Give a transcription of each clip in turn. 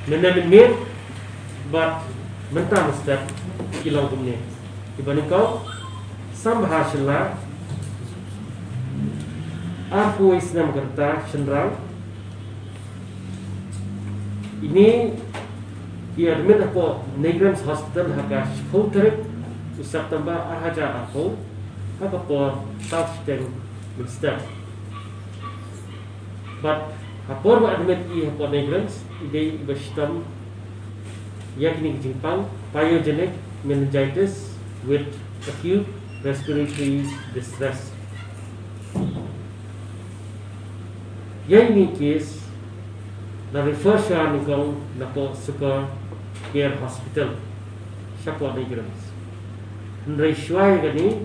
Menemir but mentah mesti kilau punya. Dibanding kau sambahaslah aku Islam kerta cenderang ini ia admit apa Negrams Hospital haka shkouterik usap tambah arhaja aku haka por South Steng Minster but hapor ba admit i hapa Negrams ide ibastam yakni Jepang pyogenic meningitis with acute respiratory distress. Yang ini case na refer siya nikong napo Super Care Hospital siya po Negrams. Nray siya gani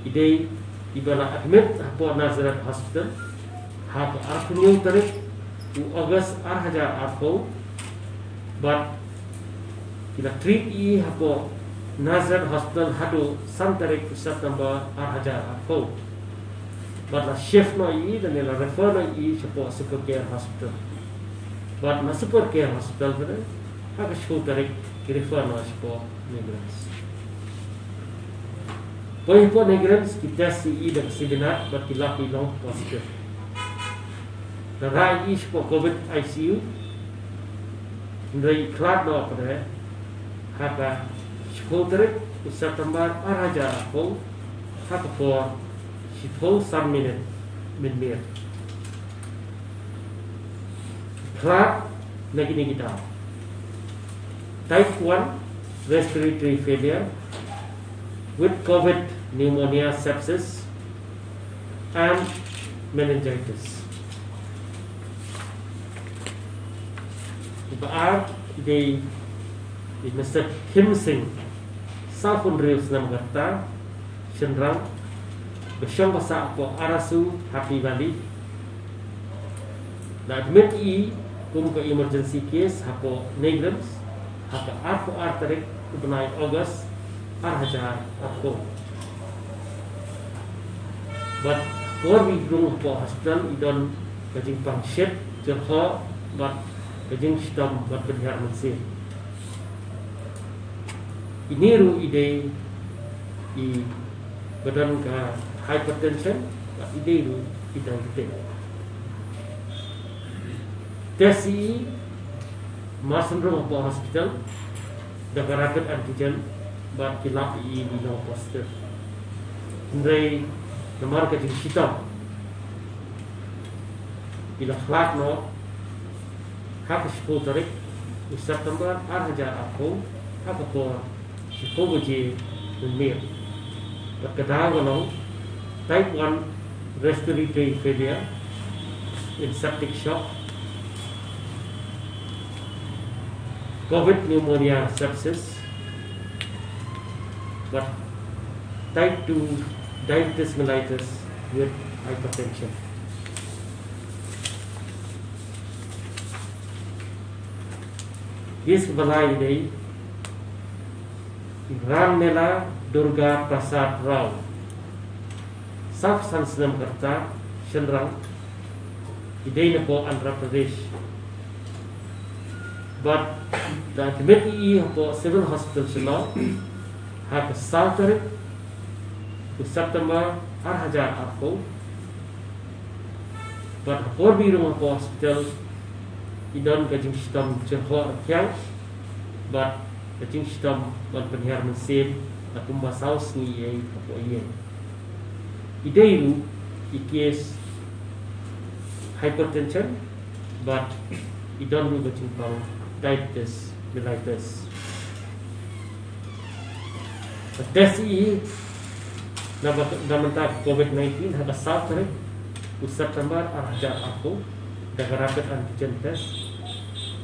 ide iba na admit po Nazareth Hospital hapo arkunyo tarik u August arhaja arko but kita treat i hapo Nazareth Hospital hatu santarik September arhaja arko but la shift no i dan la refer no i siya Super Care Hospital but na Super Care Hospital pada haka siya tarik refer no siya po Negrams. Poin po Negrams kita si i dan si binat but kila pilong positif. Rai i siya po COVID ICU nrai klat no pada haka siya tarik September arhaja arko haka po siya 3 minute min Klat lagi kita type 1 respiratory failure with COVID pneumonia sepsis and meningitis. Ibarat di Mr. Kim Singh Southern Reels nam kata cenderang bersama pasal apa arasu Happy Valley na admit i kum ke emergency case hapo Negrams haka arpo arterik ubnai August arhaja arpo but for we grow po hospital idon kajing pangship jerho but kajing stam but penhar mensi ini ru ide i badan ka hypertension but ide ru idang kita Tesi Masandro po hospital daga rapid antigen but kilap i no positive. Ndray namar ka jing sitam. Bila khlak no hak shko tarik September arhaja ako hak po shko boje mir. Pagkadawa no type 1 respiratory failure in septic shock COVID pneumonia sepsis but type 2 diabetes mellitus with hypertension. This balai day Ramnela Durga Prasad Rao Saf Sansnam Karta Shenrang Idei po Andhra Pradesh but the committee for civil hospital shall have a salary to September arhajar arko but for room for hospital idon kajing sistem jerho kyang but kajing sistem but penhiar mesin atum basaus ni ye apo ye ideiru ikes hypertension but idon ru kajing pang diabetes mellitus. Tes i namanta COVID-19 hada salary u September arhaja aku daga rapid antigen test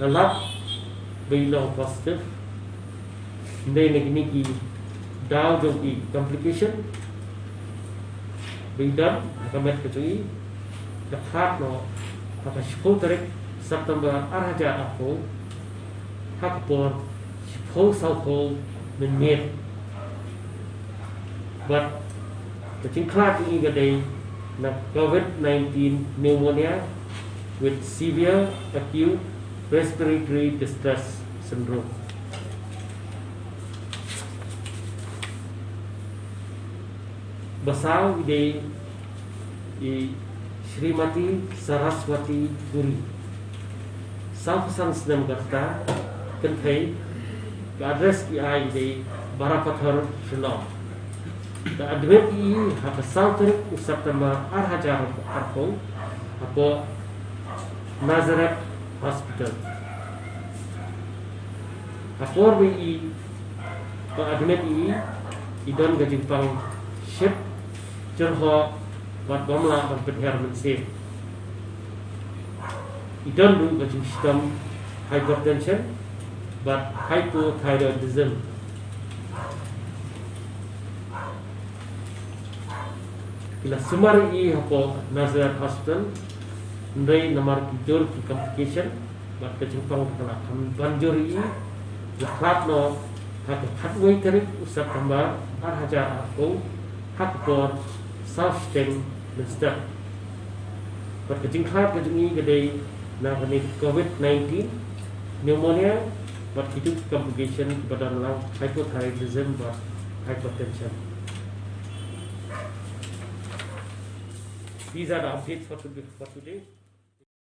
nalap bilang positive hindi nagini daw jong i complication bidan hakamet kecui dakhat no haka shkotarik September arhaja aku hakpor shko salko min mir but kecing klat ini gadai na COVID-19 pneumonia with severe acute respiratory distress syndrome. Basal ide Srimati Saraswati Guri Salpasan Senam Garta Kentai ke address AI ide Barapathar Shillong. The admit have a Southern September Arhajar Arpo Apo Nazareth Hospital. Apor we admit idon gajimpang ship Jurho wat bomla on penherman safe. Idon do gajim system hypertension but hypothyroidism. Kila sumari hapo Nazareth Hospital ndai namar tidur ki complication but gajimpang kala banjuri laklat no hak hatway tarik usap tambah arhaja aku hakpor self-stem step. But kajing khat kajing gede na kani COVID-19 pneumonia but itu complication kepada lang hypothyroidism but hypertension. These are the updates for today.